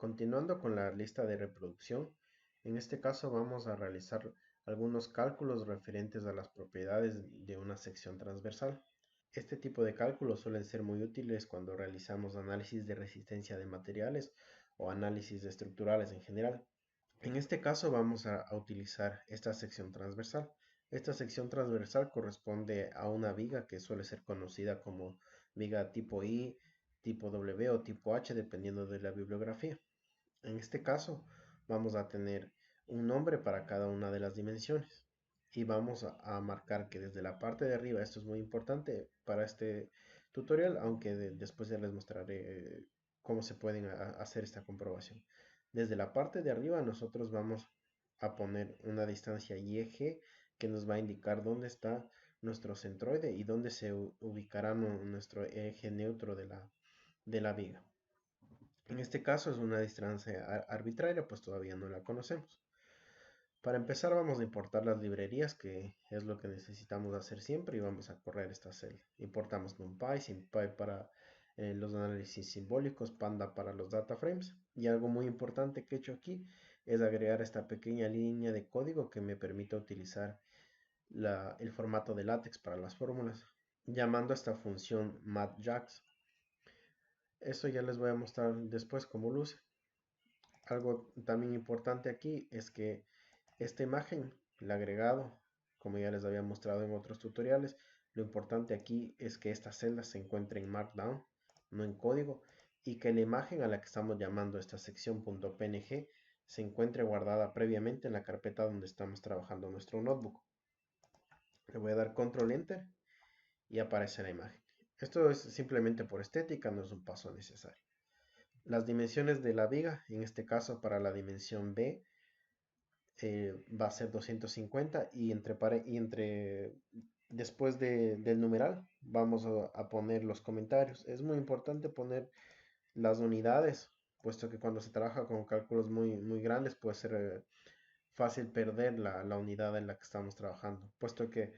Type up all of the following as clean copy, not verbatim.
Continuando con la lista de reproducción, en este caso vamos a realizar algunos cálculos referentes a las propiedades de una sección transversal. Este tipo de cálculos suelen ser muy útiles cuando realizamos análisis de resistencia de materiales o análisis estructurales en general. En este caso vamos a utilizar esta sección transversal. Esta sección transversal corresponde a una viga que suele ser conocida como viga tipo I, tipo W o tipo H, dependiendo de la bibliografía. En este caso vamos a tener un nombre para cada una de las dimensiones y vamos a marcar que desde la parte de arriba, esto es muy importante para este tutorial, aunque después ya les mostraré cómo se pueden hacer esta comprobación. Desde la parte de arriba nosotros vamos a poner una distancia YG que nos va a indicar dónde está nuestro centroide y dónde se ubicará nuestro eje neutro de la viga. En este caso es una distancia arbitraria, pues todavía no la conocemos. Para empezar vamos a importar las librerías, que es lo que necesitamos hacer siempre, y vamos a correr esta celda. Importamos NumPy, SymPy para los análisis simbólicos, Panda para los data frames. Y algo muy importante que he hecho aquí es agregar esta pequeña línea de código que me permite utilizar el formato de látex para las fórmulas, llamando a esta función mathjax. Eso ya les voy a mostrar después cómo luce. Algo también importante aquí es que esta imagen, el agregado, como ya les había mostrado en otros tutoriales, lo importante aquí es que esta celda se encuentre en Markdown, no en código, y que la imagen a la que estamos llamando esta sección .png se encuentre guardada previamente en la carpeta donde estamos trabajando nuestro notebook. Le voy a dar Control Enter y aparece la imagen. Esto es simplemente por estética, no es un paso necesario. Las dimensiones de la viga, en este caso para la dimensión B, va a ser 250 y después del numeral vamos a poner los comentarios. Es muy importante poner las unidades, puesto que cuando se trabaja con cálculos muy grandes puede ser fácil perder la unidad en la que estamos trabajando, puesto que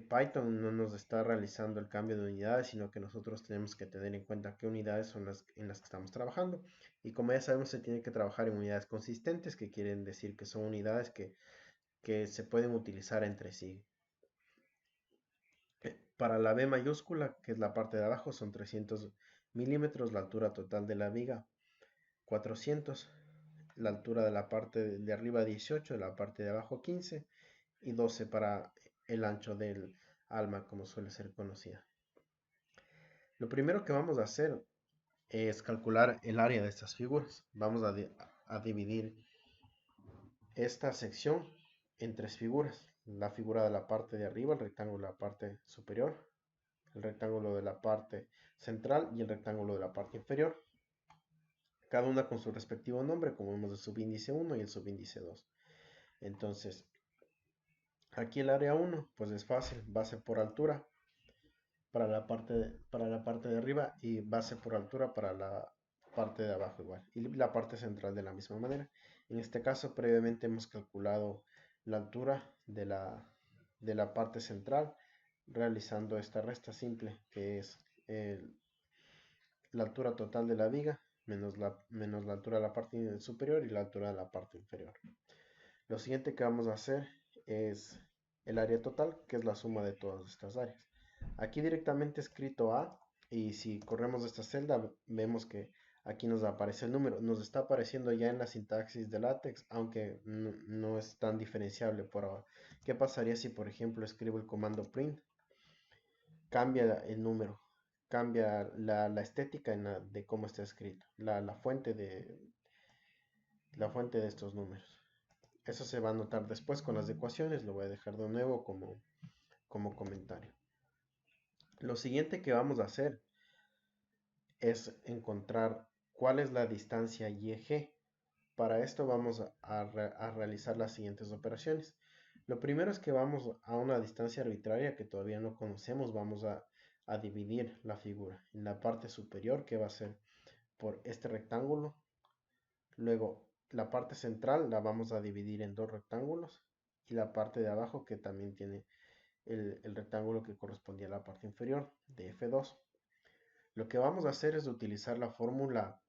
Python no nos está realizando el cambio de unidades, sino que nosotros tenemos que tener en cuenta qué unidades son las en las que estamos trabajando. Y como ya sabemos, se tiene que trabajar en unidades consistentes, que quieren decir que son unidades que se pueden utilizar entre sí. Para la B mayúscula, que es la parte de abajo, son 300 milímetros, la altura total de la viga 400, la altura de la parte de arriba 18, de la parte de abajo 15 y 12 para el ancho del alma, como suele ser conocida. Lo primero que vamos a hacer es calcular el área de estas figuras. Vamos a dividir esta sección en tres figuras. La figura de la parte de arriba, el rectángulo de la parte superior, el rectángulo de la parte central y el rectángulo de la parte inferior. Cada una con su respectivo nombre, como vemos el subíndice 1 y el subíndice 2. Entonces, aquí el área 1, pues es fácil, base por altura para la parte de arriba y base por altura para la parte de abajo igual. Y la parte central de la misma manera. En este caso, previamente hemos calculado la altura de la parte central realizando esta resta simple, que es la altura total de la viga menos la altura de la parte superior y la altura de la parte inferior. Lo siguiente que vamos a hacer es el área total, que es la suma de todas estas áreas. Aquí directamente escrito A, y si corremos esta celda, vemos que aquí nos aparece el número. Nos está apareciendo ya en la sintaxis de LaTeX, aunque no es tan diferenciable por ahora. ¿Qué pasaría si, por ejemplo, escribo el comando print? Cambia el número, cambia la estética de cómo está escrito, la fuente de estos números. Eso se va a notar después con las ecuaciones, lo voy a dejar de nuevo como comentario. Lo siguiente que vamos a hacer es encontrar cuál es la distancia YG. Para esto vamos a realizar las siguientes operaciones. Lo primero es que vamos a una distancia arbitraria que todavía no conocemos, vamos a dividir la figura en la parte superior, que va a ser por este rectángulo. Luego la parte central la vamos a dividir en dos rectángulos y la parte de abajo que también tiene el rectángulo que correspondía a la parte inferior de F2. Lo que vamos a hacer es utilizar la fórmula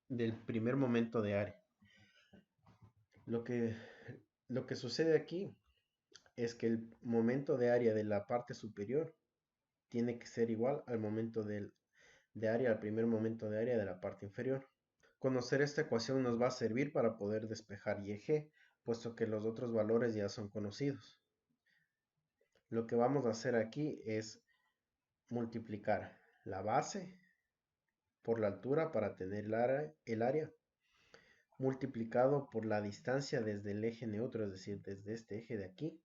del primer momento de área. Lo que, lo que sucede aquí es que el momento de área de la parte superior tiene que ser igual al momento de área, al primer momento de área de la parte inferior. Conocer esta ecuación nos va a servir para poder despejar y g, puesto que los otros valores ya son conocidos. Lo que vamos a hacer aquí es multiplicar la base por la altura para tener el área, multiplicado por la distancia desde el eje neutro, es decir, desde este eje de aquí,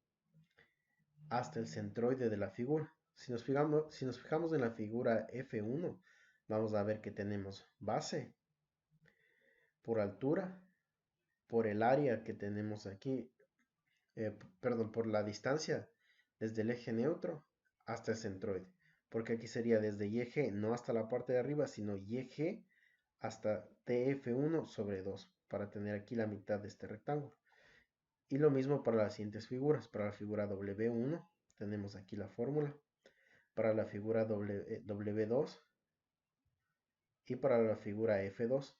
hasta el centroide de la figura. Si nos fijamos en la figura F1, vamos a ver que tenemos base por altura, por el área que tenemos aquí, perdón, por la distancia desde el eje neutro hasta el centroide. Porque aquí sería desde YG, no hasta la parte de arriba, sino YG hasta TF1 sobre 2, para tener aquí la mitad de este rectángulo. Y lo mismo para las siguientes figuras. Para la figura W1 tenemos aquí la fórmula. Para la figura W2 y para la figura F2.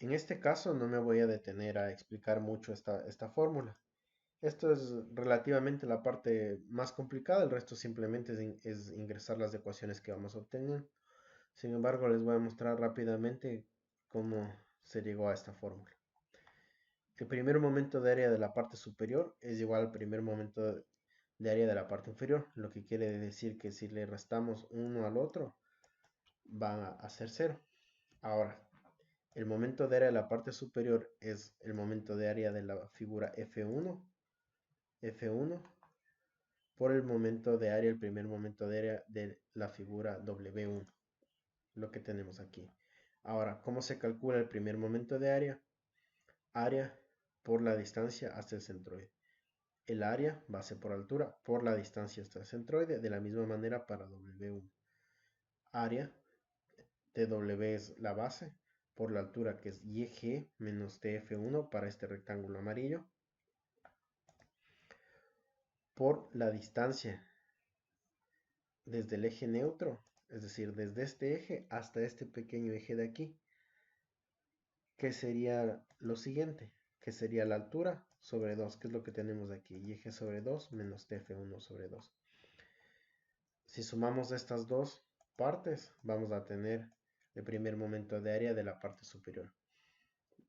En este caso no me voy a detener a explicar mucho esta fórmula. Esto es relativamente la parte más complicada, el resto simplemente es ingresar las ecuaciones que vamos a obtener. Sin embargo, les voy a mostrar rápidamente cómo se llegó a esta fórmula. El primer momento de área de la parte superior es igual al primer momento de área de la parte inferior, lo que quiere decir que si le restamos uno al otro, va a ser 0. Ahora, el momento de área de la parte superior es el momento de área de la figura F1 por el momento de área, el primer momento de área de la figura W1, lo que tenemos aquí. Ahora, ¿cómo se calcula el primer momento de área? Área por la distancia hasta el centroide. El área, base por altura, por la distancia hasta el centroide, de la misma manera para W1. Área, TW es la base, por la altura que es YG menos TF1 para este rectángulo amarillo, por la distancia desde el eje neutro, es decir, desde este eje hasta este pequeño eje de aquí, que sería lo siguiente, que sería la altura sobre 2, que es lo que tenemos aquí, YG sobre 2 menos TF1 sobre 2. Si sumamos estas dos partes, vamos a tener el primer momento de área de la parte superior.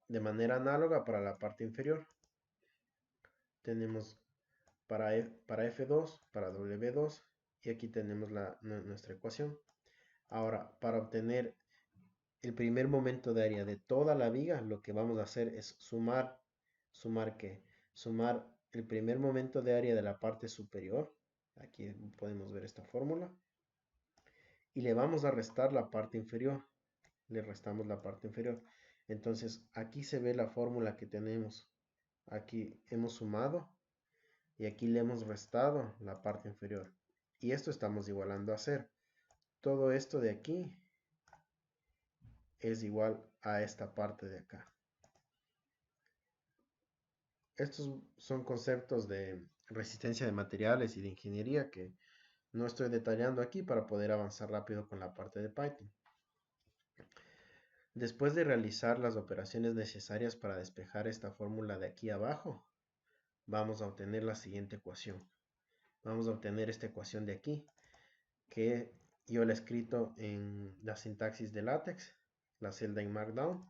De manera análoga para la parte inferior, tenemos para F2, para W2, y aquí tenemos nuestra ecuación. Ahora, para obtener el primer momento de área de toda la viga, lo que vamos a hacer es ¿sumar qué? Sumar el primer momento de área de la parte superior, aquí podemos ver esta fórmula, y le vamos a restar la parte inferior, le restamos la parte inferior. Entonces, aquí se ve la fórmula que tenemos. Aquí hemos sumado y aquí le hemos restado la parte inferior. Y esto estamos igualando a 0. Todo esto de aquí es igual a esta parte de acá. Estos son conceptos de resistencia de materiales y de ingeniería que no estoy detallando aquí para poder avanzar rápido con la parte de Python. Después de realizar las operaciones necesarias para despejar esta fórmula de aquí abajo, vamos a obtener la siguiente ecuación. Vamos a obtener esta ecuación de aquí, que yo la he escrito en la sintaxis de LaTeX, la celda en Markdown,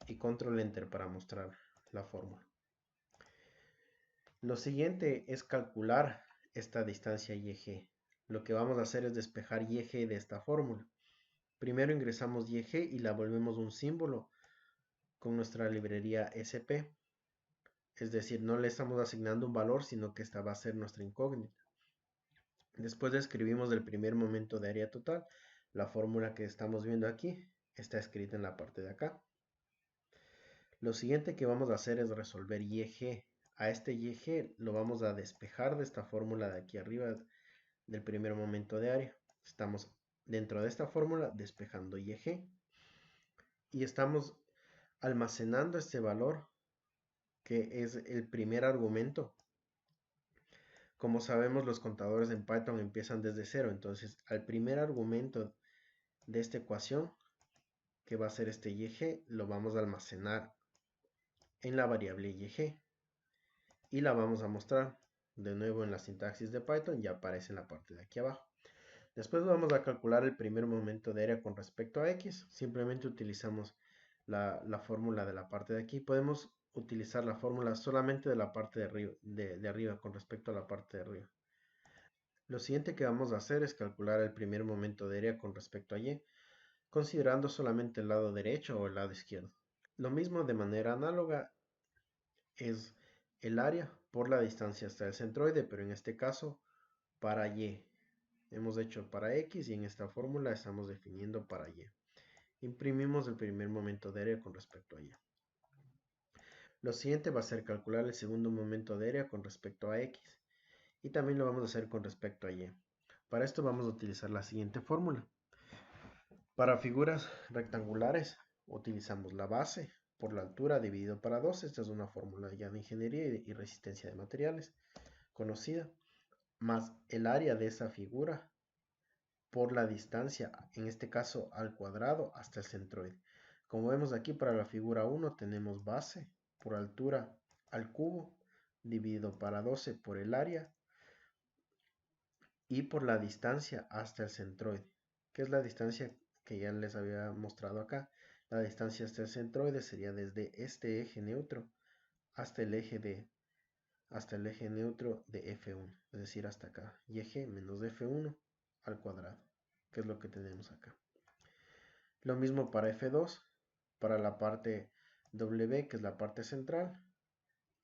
y control Enter para mostrar la fórmula. Lo siguiente es calcular esta distancia YG. Lo que vamos a hacer es despejar YG de esta fórmula. Primero ingresamos YG y la volvemos un símbolo con nuestra librería SP. Es decir, no le estamos asignando un valor, sino que esta va a ser nuestra incógnita. Después escribimos el primer momento de área total. La fórmula que estamos viendo aquí está escrita en la parte de acá. Lo siguiente que vamos a hacer es resolver YG. A este YG lo vamos a despejar de esta fórmula de aquí arriba del primer momento de área. Estamos dentro de esta fórmula despejando YG. Y estamos almacenando este valor que es el primer argumento. Como sabemos, los contadores en Python empiezan desde 0, entonces al primer argumento de esta ecuación, que va a ser este YG, lo vamos a almacenar en la variable YG y la vamos a mostrar de nuevo en la sintaxis de Python, ya aparece en la parte de aquí abajo. Después vamos a calcular el primer momento de área con respecto a X. Simplemente utilizamos la fórmula de la parte de aquí. Podemos utilizar la fórmula solamente de la parte de arriba con respecto a la parte de arriba. Lo siguiente que vamos a hacer es calcular el primer momento de área con respecto a Y, considerando solamente el lado derecho o el lado izquierdo. Lo mismo de manera análoga es el área por la distancia hasta el centroide, pero en este caso para Y. Hemos hecho para X y en esta fórmula estamos definiendo para Y. Imprimimos el primer momento de área con respecto a Y. Lo siguiente va a ser calcular el segundo momento de área con respecto a X. Y también lo vamos a hacer con respecto a Y. Para esto vamos a utilizar la siguiente fórmula. Para figuras rectangulares utilizamos la base por la altura dividido para 2. Esta es una fórmula ya de ingeniería y resistencia de materiales conocida. Más el área de esa figura por la distancia, en este caso al cuadrado hasta el centroide. Como vemos aquí para la figura 1 tenemos base por altura al cubo dividido para 12 por el área y por la distancia hasta el centroide, que es la distancia que ya les había mostrado acá. La distancia hasta el centroide sería desde este eje neutro hasta el eje neutro de F1, es decir, hasta acá, y eje menos F1 al cuadrado, que es lo que tenemos acá. Lo mismo para F2, para la parte W, que es la parte central,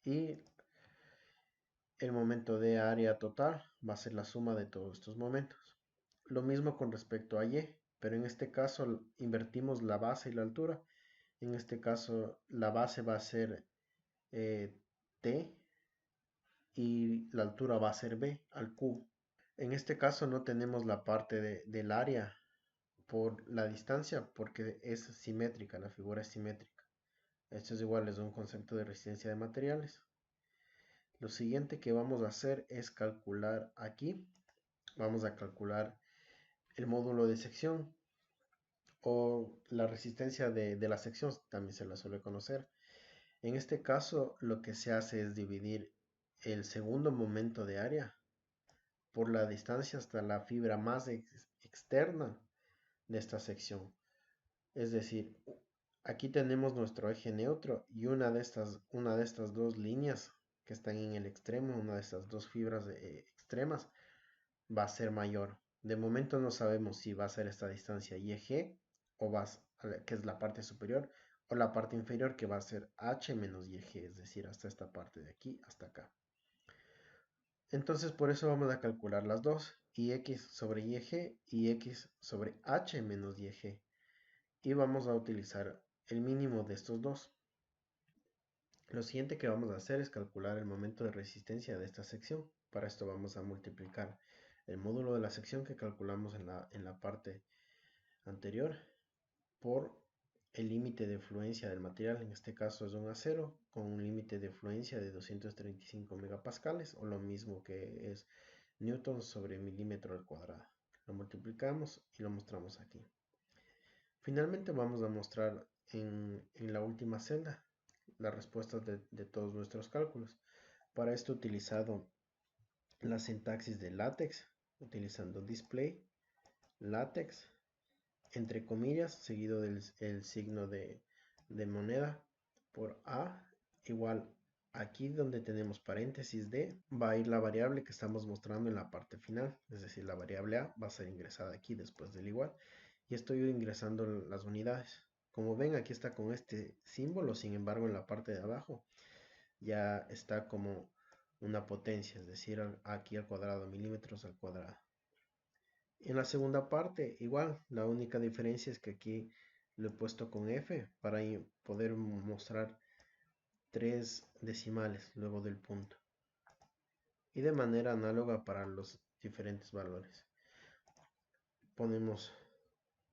y el momento de área total va a ser la suma de todos estos momentos. Lo mismo con respecto a Y, pero en este caso invertimos la base y la altura. En este caso la base va a ser T y la altura va a ser B al cubo. En este caso no tenemos la parte del área por la distancia porque es simétrica, la figura es simétrica. Esto es igual, es un concepto de resistencia de materiales. Lo siguiente que vamos a hacer es calcular aquí, vamos a calcular el módulo de sección o la resistencia de la sección, también se la suele conocer. En este caso lo que se hace es dividir el segundo momento de área por la distancia hasta la fibra más externa de esta sección. Es decir, aquí tenemos nuestro eje neutro y una de estas dos líneas que están en el extremo, una de estas dos fibras extremas, va a ser mayor. De momento no sabemos si va a ser esta distancia YG, o que es la parte superior, o la parte inferior, que va a ser H menos YG, es decir, hasta esta parte de aquí hasta acá. Entonces por eso vamos a calcular las dos, IX sobre YG y X sobre H menos YG. Y vamos a utilizar el mínimo de estos dos. Lo siguiente que vamos a hacer es calcular el momento de resistencia de esta sección. Para esto vamos a multiplicar el módulo de la sección que calculamos en la parte anterior por el límite de fluencia del material. En este caso es un acero con un límite de fluencia de 235 megapascales, o lo mismo que es newton sobre milímetro al cuadrado. Lo multiplicamos y lo mostramos aquí. Finalmente vamos a mostrar en la última celda las respuestas de todos nuestros cálculos. Para esto he utilizado la sintaxis de LaTeX, utilizando display, LaTeX, entre comillas, seguido del signo de moneda, por A igual, aquí donde tenemos paréntesis D, va a ir la variable que estamos mostrando en la parte final, es decir, la variable A va a ser ingresada aquí después del igual, y estoy ingresando las unidades. Como ven, aquí está con este símbolo, sin embargo en la parte de abajo ya está como una potencia, es decir, aquí al cuadrado, milímetros al cuadrado. En la segunda parte, igual, la única diferencia es que aquí lo he puesto con F para poder mostrar 3 decimales luego del punto. Y de manera análoga para los diferentes valores. Ponemos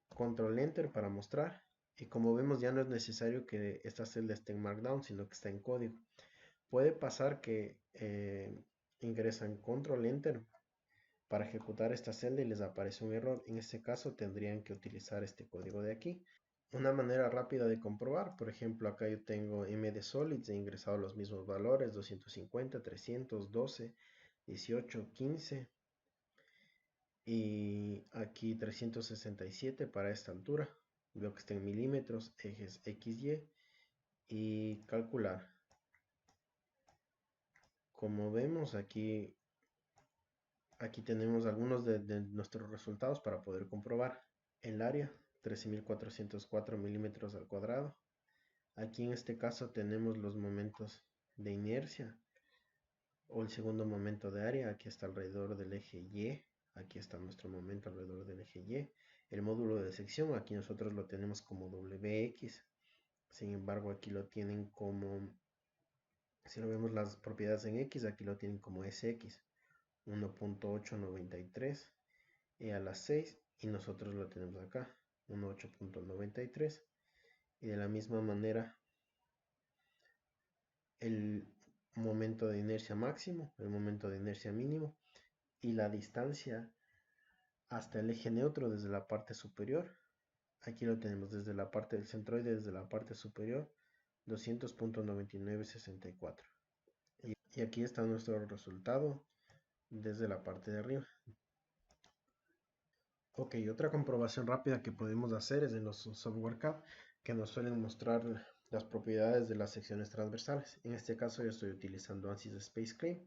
Control Enter para mostrar. Y como vemos, ya no es necesario que esta celda esté en Markdown, sino que está en código. Puede pasar que ingresan Control Enter para ejecutar esta celda y les aparece un error. En este caso tendrían que utilizar este código de aquí. Una manera rápida de comprobar, por ejemplo, acá yo tengo MD Solids, he ingresado los mismos valores, 250, 312, 18, 15 y aquí 367 para esta altura. Veo que está en milímetros, ejes XY y calcular. Como vemos aquí tenemos algunos de nuestros resultados para poder comprobar. El área, 13.404 milímetros al cuadrado. Aquí en este caso tenemos los momentos de inercia o el segundo momento de área. Aquí está alrededor del eje Y. Aquí está nuestro momento alrededor del eje Y. El módulo de sección, aquí nosotros lo tenemos como WX. Sin embargo, aquí lo tienen como, si lo vemos las propiedades en X, aquí lo tienen como SX. 1.893 a las 6 y nosotros lo tenemos acá 1.8.93 y de la misma manera el momento de inercia máximo, el momento de inercia mínimo y la distancia hasta el eje neutro desde la parte superior. Aquí lo tenemos desde la parte del centroide, desde la parte superior 200.9964 y aquí está nuestro resultado desde la parte de arriba. Ok, otra comprobación rápida que podemos hacer es en los software CAD que nos suelen mostrar las propiedades de las secciones transversales. En este caso yo estoy utilizando ANSYS Space Crane.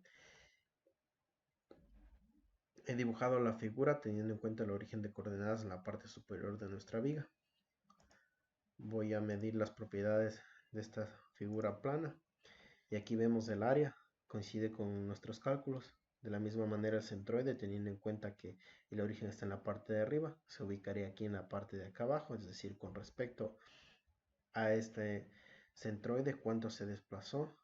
He dibujado la figura teniendo en cuenta el origen de coordenadas en la parte superior de nuestra viga. Voy a medir las propiedades de esta figura plana y aquí vemos el área, coincide con nuestros cálculos. De la misma manera el centroide, teniendo en cuenta que el origen está en la parte de arriba, se ubicaría aquí en la parte de acá abajo, es decir, con respecto a este centroide, cuánto se desplazó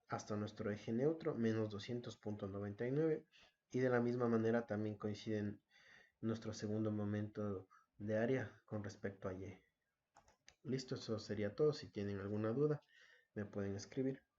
hasta nuestro eje neutro, menos 200.99, y de la misma manera también coinciden nuestro segundo momento de área con respecto a Y. Listo, eso sería todo. Si tienen alguna duda, me pueden escribir.